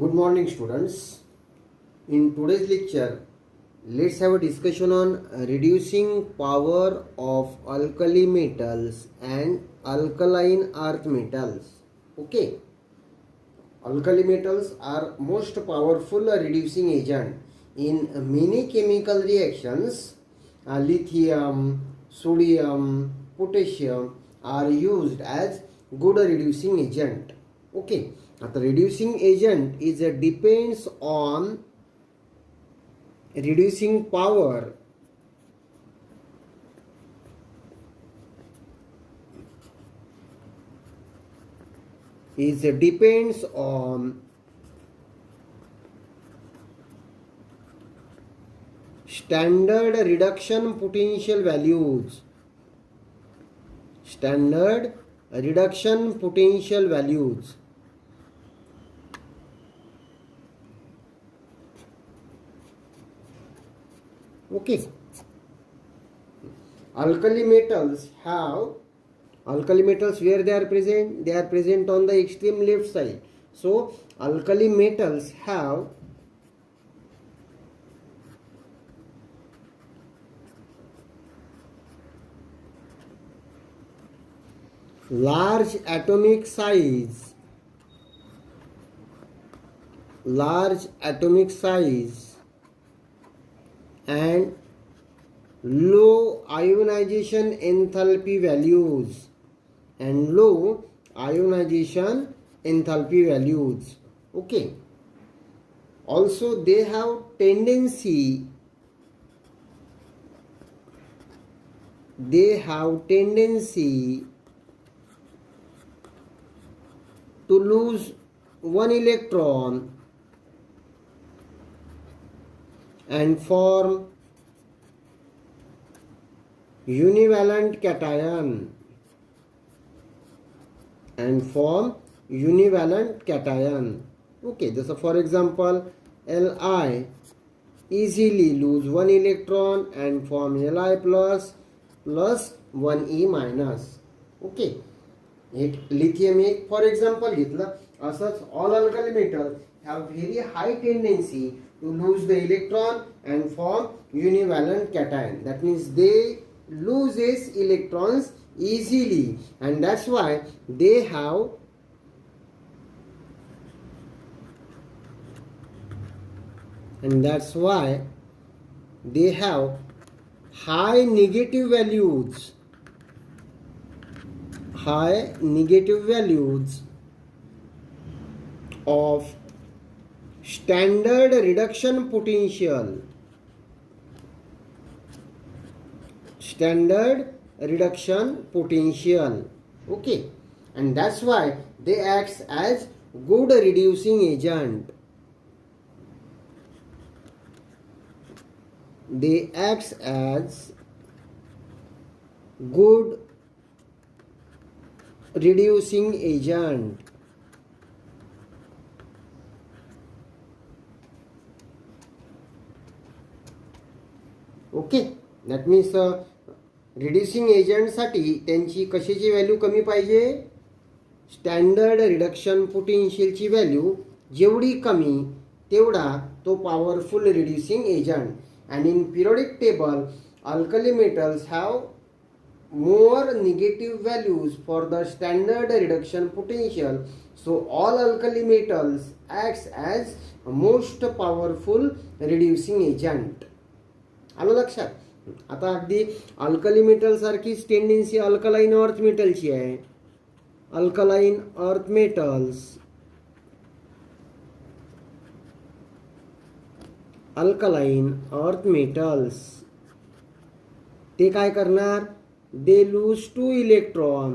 Good morning, students. In today's lecture, let's have a discussion on reducing power of alkali metals and alkaline earth metals. Okay, alkali metals are most powerful reducing agent in many chemical reactions. Lithium, sodium, potassium are used as good reducing agent. Okay, आता reducing agent is depends on reducing power is depends on standard reduction potential values. Standard reduction potential values. Okay, alkali metals where they are present on the extreme left side. So alkali metals have large atomic size and low ionization enthalpy values Okay, also they have tendency to lose one electron and form univalent cation Okay, so for example, Li easily lose one electron and form Li plus 1e minus. Okay, एक lithium एक for example घेतलं. असंच all alkali metals have very high tendency to lose the electron and form univalent cation. That means they loses electrons easily, and that's why they have high negative values of standard reduction potential. Okay, and that's why they acts as good reducing agent. Okay, that means reducing एजंटसाठी त्यांची कशाची value कमी पाहिजे? Standard reduction पोटेन्शियलची value जेवढी कमी तेवढा तो powerful reducing agent. And in periodic table alkali metals have more negative values for the standard reduction potential, so all alkali metals acts as most powerful reducing agent. आलं लक्षात? आता अगदी alkali metal सारखीच tendency alkaline earth मेटलची आहे. Alkaline earth metals ते काय करणार? they lose 2 electron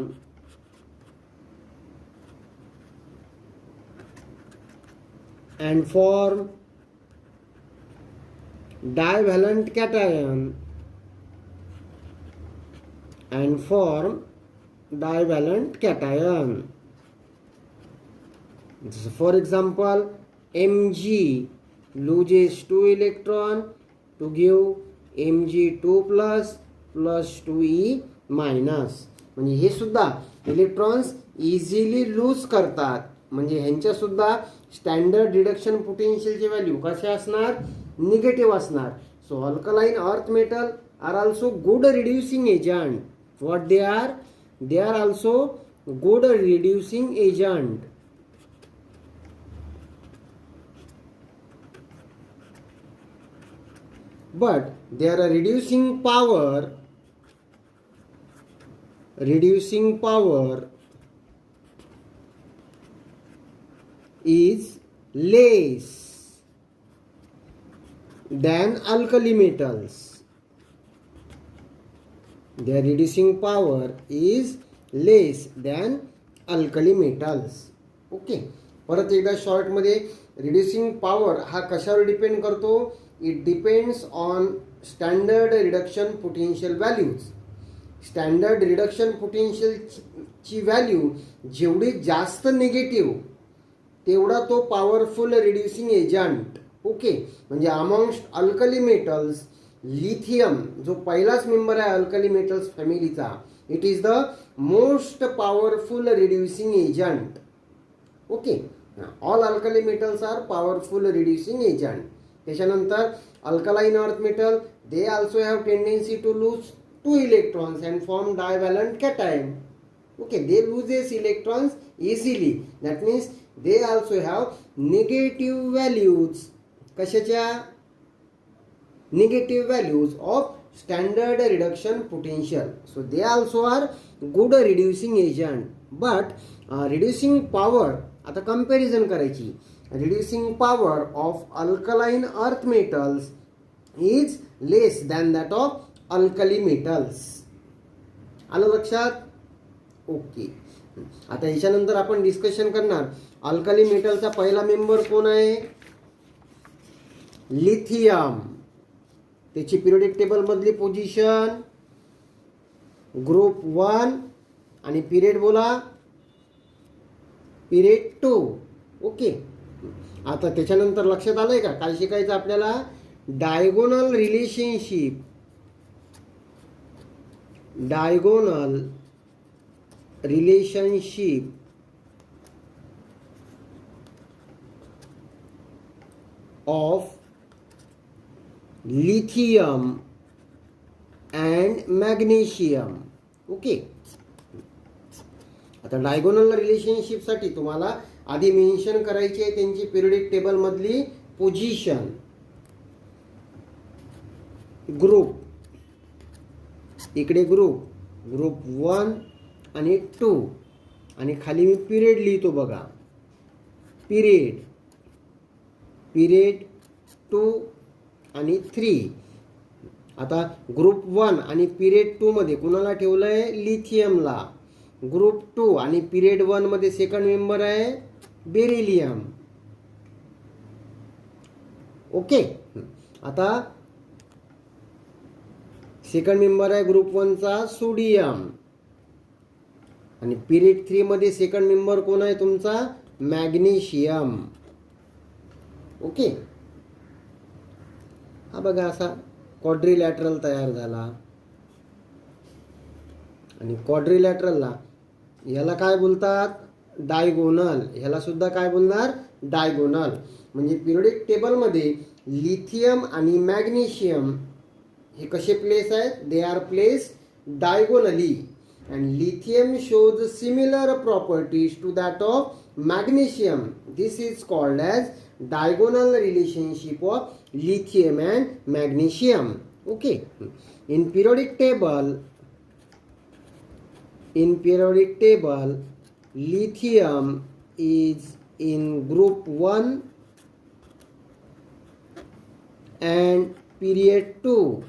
and form divalent cation So for example, Mg loses 2 electron to give Mg2 plus 2e minus. म्हणजे हे सुद्धा इलेक्ट्रॉन्स इझिली लूज करतात. म्हणजे ह्यांच्या सुद्धा स्टँडर्ड रिडक्शन पोटेन्शियलचे व्हॅल्यू कसे असणार, निगेटिव्ह असणार. So alkaline earth metal are also good reducing agent. What they are also good reducing agent. But their reducing power is less than alkali metals. Their reducing power is less than alkali metals. Okay, परत एकदा short मध्ये reducing power हा कशावर depend करतो. It depends on standard reduction potential values. Standard reduction पोटेन्शियलची value जेवढी जास्त negative तेवढा तो पॉवरफुल रिड्युसिंग एजंट. ओके, म्हणजे अमॉंगस्ट अल्कली मेटल्स लिथियम जो पहिलाच मेंबर आहे अल्कली मेटल्स फॅमिलीचा, it is the most powerful reducing agent. Okay, all alkali metals are powerful reducing agent. त्याच्यानंतर alkaline earth metal they also have tendency to lose 2 electrons and form divalent cation. Okay, they loses electrons easily. That means they also have negative values. कशाच्या, negative values of standard reduction potential. So they also are good reducing agent. But reducing power, आता comparison करायची. Reducing power of alkaline earth metals is less than that of alkali metals. आलं लक्षात. Okay, आता ह्याच्यानंतर आपण discussion करणार alkali मेटलचा पहिला member कोण आहे, लिथियम. त्याची पिरियोडिक टेबल मधली पोझिशन ग्रुप 1 आणि पिरियड बोला पिरियड 2. ओके, आता त्याच्यानंतर लक्षात आलंय का काय शिकायचं आपल्याला, diagonal relationship. Diagonal relationship of lithium and magnesium. Okay, आता डायगोनल रिलेशनशिप साठी तुम्हाला आधी मेन्शन करायची आहे त्यांची पिरियोडिक टेबल मधली पोझिशन. ग्रुप, इकडे ग्रुप 1 आणि 2 आणि खाली मी पिरियड लिहितो बघा, पिरियड 2 आणि 3. आता ग्रुप 1 आणि पिरियड 2 मध्ये कुणाला ठेवलंय, लिथियमला. ग्रुप 2 आणि पिरियड 1 मध्ये सेकंड मेंबर आहे बेरिलियम. ओके, आता सेकंड मेंबर आहे ग्रुप 1 चा सोडियम आणि पिरियड 3 मध्ये सेकंड मेंबर कोण आहे तुमचा, मॅग्नेशियम. ओके, हा बघा असा क्वाड्रिलॅटरल तयार झाला. आणि क्वाड्रिलॅटरलला ह्याला काय बोलतात, डायगोनल. ह्याला सुद्धा काय बोलणार, डायगोनल. म्हणजे पिरियोडिक टेबल मध्ये लिथियम आणि मॅग्नेशियम हे कसे प्लेस आहेत, they are place diagonally. And lithium shows similar properties to that of magnesium. This is called as diagonal relationship of lithium and magnesium. Okay, in periodic table lithium is in group 1 and period 2.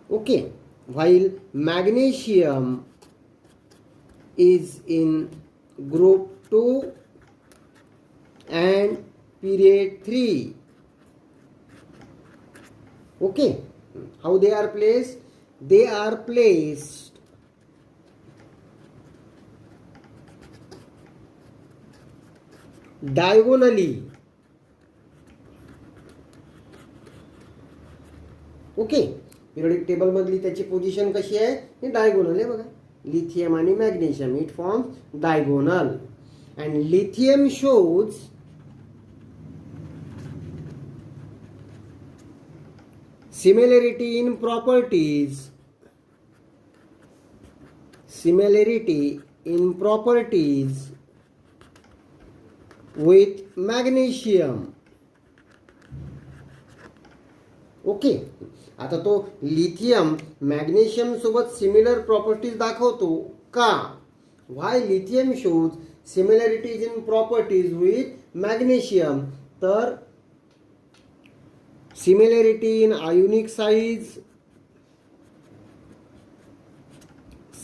Okay, while magnesium is in group 2 and period 3. Okay, how they are placed, they are placed diagonally. Okay, periodic table मधली त्याची position कशी आहे, हे diagonal आहे बघा. lithium आणि magnesium. It forms diagonal. And lithium shows similarity in properties. Similarity in properties with magnesium. Okay, आता तो lithium magnesium सोबत सिमिलर प्रॉपर्टीज दाखवतो का? Why lithium shows similarities in properties with magnesium? तर similarity in ionic size,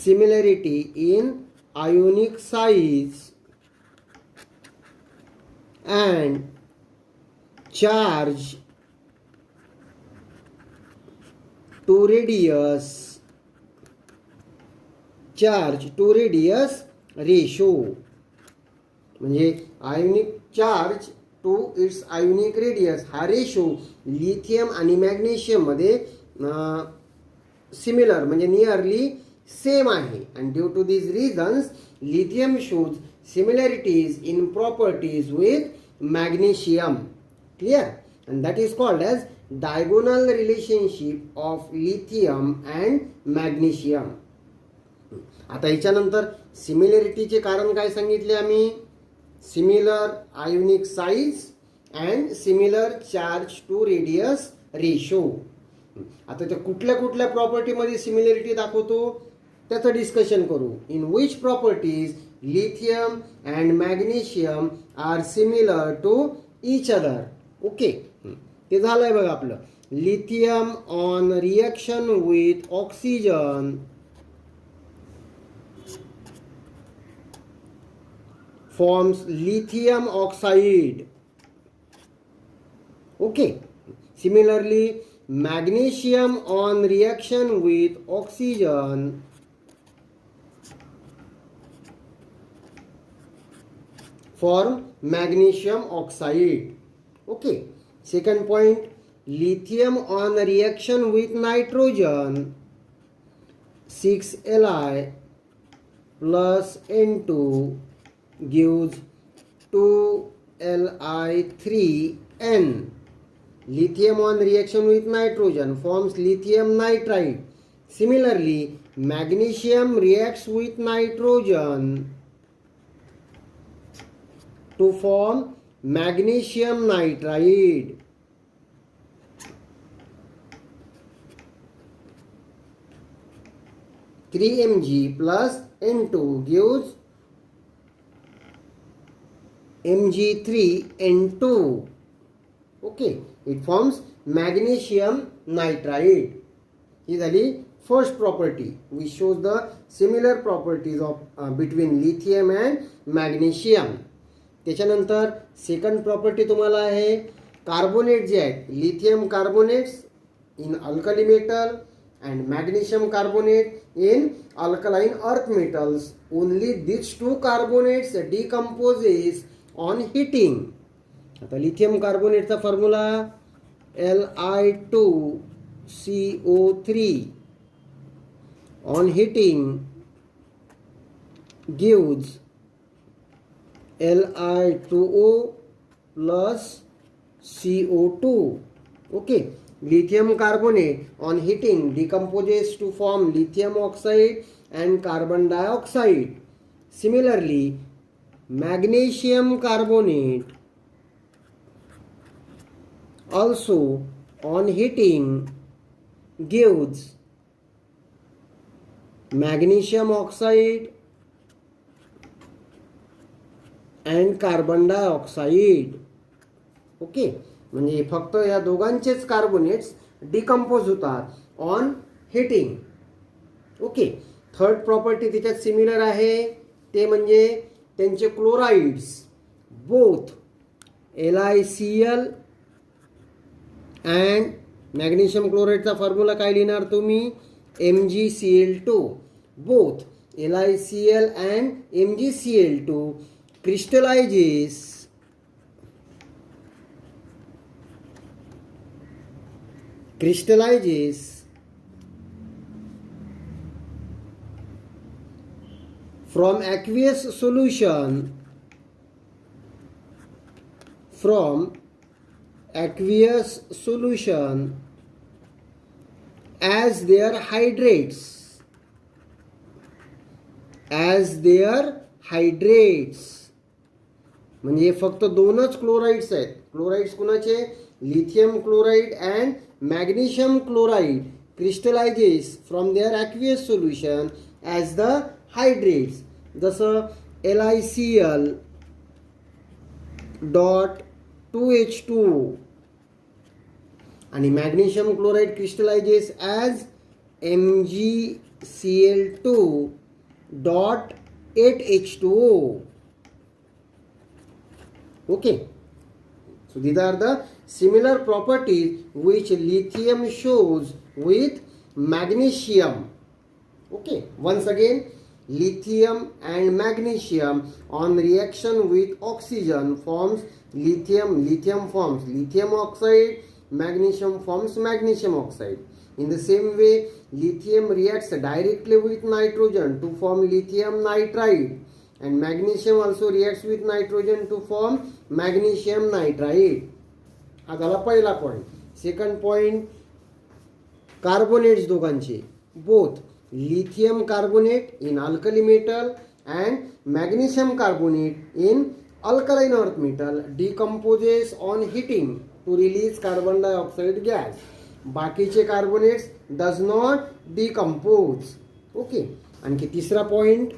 similarity in ionic size and charge to radius, charge to radius ratio. म्हणजे ionic charge to its ionic radius हा ratio lithium आणि magnesium मध्ये similar म्हणजे nearly same आहे. and due to these reasons lithium shows similarities in properties with magnesium. Clear? And that is called as diagonal relationship of lithium and magnesium. आता याच्यानंतर सिमिलॅरिटीचे कारण काय सांगितले आम्ही? Similar ionic size and similar charge to radius ratio. आता त्या कुठल्या कुठल्या प्रॉपर्टीमध्ये सिमिलॅरिटी दाखवतो त्याचं डिस्कशन करू. In which properties lithium and magnesium are similar to each other. Okay, ते झालंय बघा आपलं. Lithium on reaction with oxygen forms lithium oxide. Okay, similarly magnesium on reaction with oxygen form magnesium oxide. Okay, second point, lithium on reaction with nitrogen 6Li plus N2 gives 2Li3N. Lithium on reaction with nitrogen forms lithium nitride. Similarly, magnesium reacts with nitrogen to form magnesium nitride. Mg plus N2 gives Mg3N2. Okay, it forms magnesium nitride. He झाली first property which shows the similar properties of between lithium and magnesium. त्याच्यानंतर second property तुम्हाला आहे carbonate जे आहेत, lithium carbonates in alkali metal and magnesium carbonate in alkaline earth metals. Only this two carbonates decomposes on heating. आता lithium कार्बोनेटचा formula Li2CO3 on heating gives Li2O plus CO2. Okay, lithium carbonate on heating decomposes to form lithium oxide and carbon dioxide. Similarly, magnesium carbonate also on heating gives magnesium oxide and carbon dioxide. Okay, म्हणजे फक्त या दोघांचेच carbonates decompose होतात on heating. Okay, third property त्याच्यात similar आहे ते म्हणजे त्यांचे chlorides both LiCl and magnesium क्लोराइडचा फॉर्म्युला काय लिहिणार तुम्ही? MgCl2. Both LiCl and MgCl2 crystallizes from aqueous solution as their hydrates. म्हणजे फक्त दोनच क्लोराइड्स आहेत. क्लोराइड्स कुणाचे? Lithium chloride and magnesium chloride crystallizes from their aqueous solution as the hydrates. जसं LiCl डॉट 2H2O आणि magnesium chloride crystallizes as MgCl2 dot 8H2O. Okay, so these are the similar properties which lithium shows with magnesium. Okay, once again, lithium and magnesium on reaction with oxygen forms lithium forms lithium oxide, magnesium forms magnesium oxide. In the same way, lithium reacts directly with nitrogen to form lithium nitride, and magnesium also reacts with nitrogen to form magnesium nitride. हा झाला पहिला point. Second point, carbonates दोघांचे, both lithium carbonate in alkali metal and magnesium carbonate in alkaline earth metal decomposes on heating to release carbon dioxide gas. बाकीचे carbonates does not decompose. Okay, आणखी तिसरा point,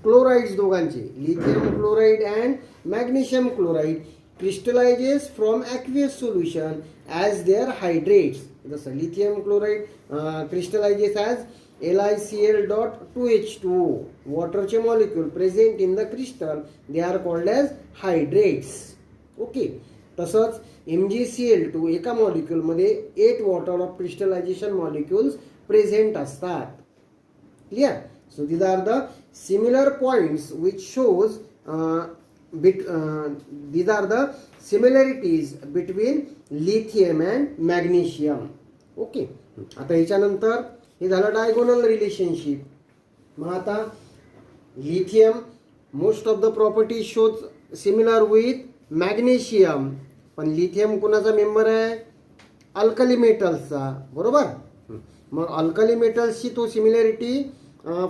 chlorides दोघांचे, lithium chloride and magnesium chloride crystallizes from aqueous solution as their hydrates. जसं lithium chloride crystallizes as LiCl dot 2H2O. वॉटरचे molecule present in the crystal, they are called as hydrates. Okay, तसंच MgCl2 एका मॉलिक्यूलमध्ये 8 water of crystallization molecules present असतात. Clear? So these are the similar points which shows these are the similarities between lithium and magnesium. Okay, आता ह्याच्यानंतर हे झालं diagonal relationship. मग आता lithium most of the properties shows similar with magnesium, पण lithium कुणाचा member आहे? Alkali मेटल्सचा, बरोबर. मग alkali मेटल्सची तो similarity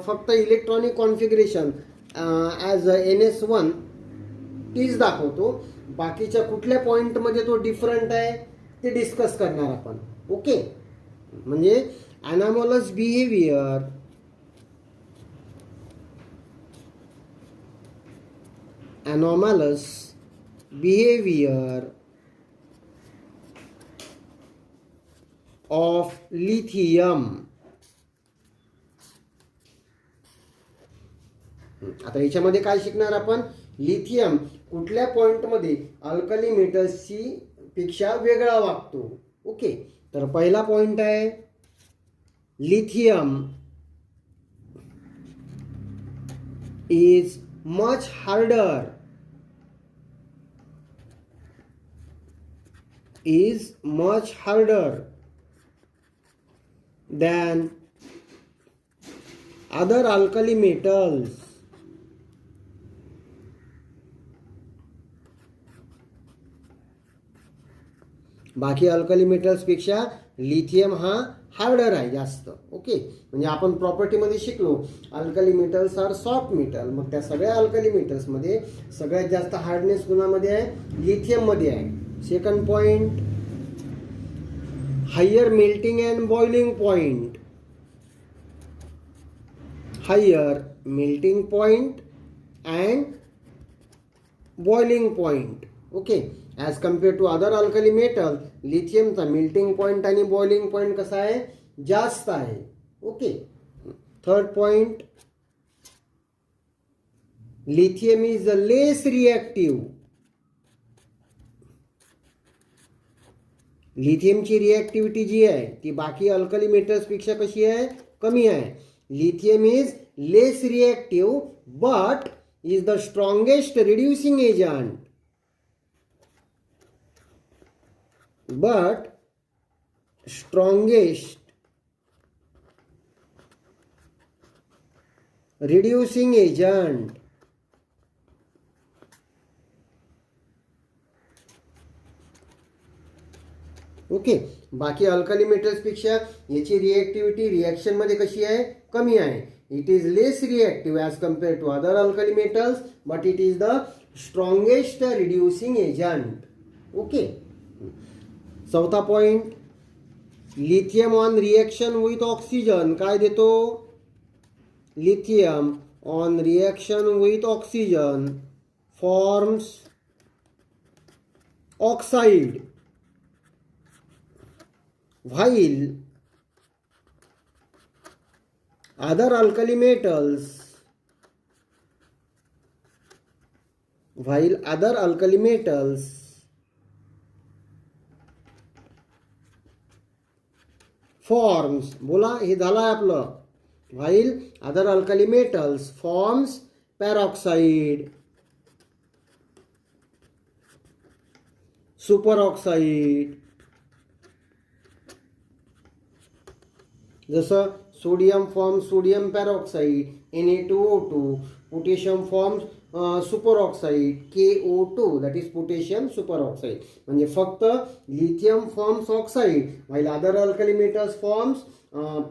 फक्त electronic configuration as NS1 तीच दाखवतो. बाकीच्या कुठल्या पॉइंटमध्ये तो डिफरंट आहे ते डिस्कस करणार आपण. ओके, म्हणजे anomalous behavior of lithium. आता याच्यामध्ये काय शिकणार आपण? लिथियम कुठल्या पॉइंटमध्ये अल्कली मेटल्सची पेक्षा वेगळा वागतो. ओके, तर पहिला पॉइंट आहे, lithium is much harder than other alkali metals. बाकी अल्कली मेटल्स पेक्षा लिथियम हा हार्डर आहे जास्त. ओके, म्हणजे आपण प्रॉपर्टीमध्ये शिकलो alkali metals are soft metal. मग त्या सगळ्या अल्कली मेटल्समध्ये सगळ्यात जास्त हार्डनेस कुणामध्ये आहे? लिथियममध्ये आहे. Second point, higher melting and boiling point. Higher melting point and boiling point. Okay, as compare to other alkali metal, लिथियमचा मेल्टिंग पॉइंट आणि बॉइलिंग पॉइंट कसा आहे? जास्त आहे. Okay, third point, lithium is less reactive. लिथियमची reactivity जी आहे ती बाकी अल्कली मेटल्स पेक्षा कशी आहे? कमी आहे. Lithium is less reactive but is the strongest reducing agent. but strongest reducing agent. Okay. बाकी अल्कली मेटल्सपेक्षा याची रिॲक्टिव्हिटी रिॲक्शनमध्ये कशी आहे? कमी आहे. It is less reactive as compare to other alkali metals, but it is the strongest reducing agent. Okay. चौथा point, lithium on reaction with oxygen काय देतो? Lithium on reaction with oxygen forms oxide, while other alkali metals forms, बोला हे झालं आपलं. while other alkali metals forms peroxide, superoxide. जसं sodium forms sodium peroxide Na2O2, potassium forms superoxide KO2, that is potassium superoxide. म्हणजे फक्त lithium forms oxide while other alkali metals forms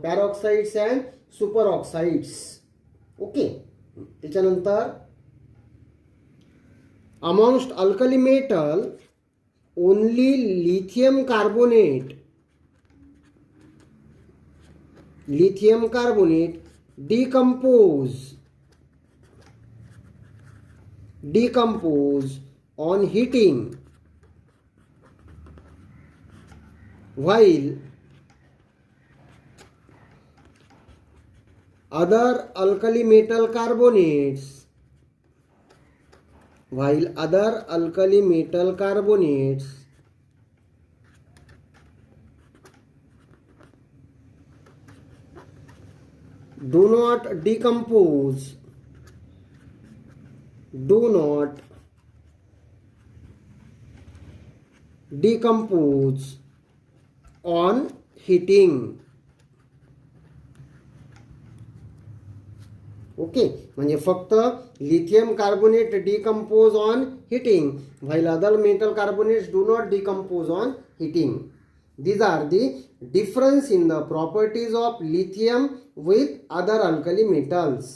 peroxides and superoxides. Okay. त्याच्यानंतर amongst alkali metal only lithium carbonate decompose on heating, while other alkali metal carbonates do not decompose on heating. Okay. म्हणजे फक्त lithium carbonate decompose on heating while other metal carbonates do not decompose on heating. These are the difference in the properties of lithium with other alkali metals.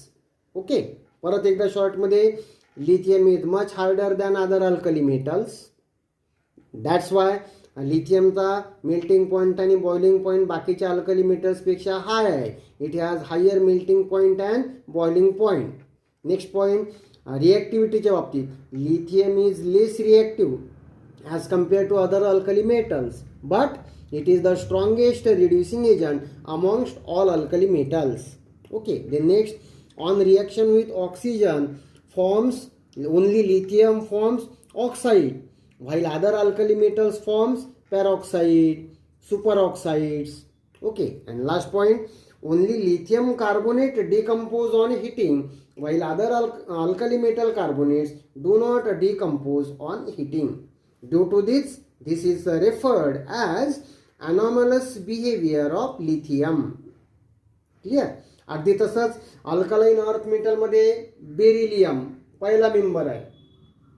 Okay. परत एकदा शॉर्टमध्ये, lithium is much harder than other alkali metals. That's why लिथियमचा melting point आणि boiling point बाकीच्या alkali मेटल्सपेक्षा high आहे. It has higher melting point and boiling point. Next point, रिॲक्टिव्हिटीच्या बाबतीत lithium is less reactive as compared to other alkali metals, but it is the strongest reducing agent amongst all alkali metals. Okay. Then next, on reaction with oxygen forms only lithium forms oxide, while other alkali metals forms peroxide, superoxides. Okay. And last point, only lithium carbonate decompose on heating, while other alkali metal carbonates do not decompose on heating. Due to this is referred as anomalous behavior of lithium. Clear? अगदी तसंच alkaline earth मेटलमध्ये beryllium पहिला member आहे.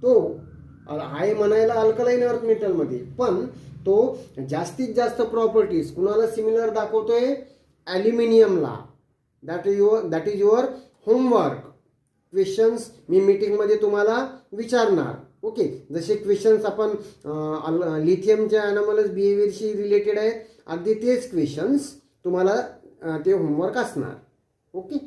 तो आहे म्हणायला alkaline earth मेटलमध्ये, पण तो जास्तीत जास्त प्रॉपर्टीज कुणाला सिमिलर दाखवतोय? ॲल्युमिनियमला. That is your homework. Questions मी मीटिंगमध्ये तुम्हाला विचारणार. ओके. जसे क्वेश्चन्स आपण लिथियमच्या अनॉमलस बिहेवियरशी रिलेटेड आहेत, अगदी तेच क्वेश्चन्स तुम्हाला ते होमवर्क असणार. ओके.